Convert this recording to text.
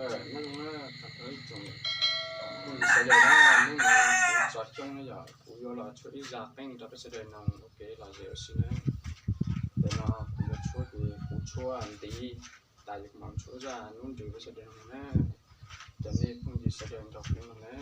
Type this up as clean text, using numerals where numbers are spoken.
nó tới chung cũng sẽ để nó nhưng mà cũng chọn chung nó giờ cũng vô là chỗ ít giặc anh ta sẽ để nòng ok là dễ xin đấy để nó cũng được chỗ thì cũng chua ăn tí tại vì mắm chỗ ra luôn thì sẽ để nòng nè cho nên cũng chỉ sẽ để đọc nhưng mà nè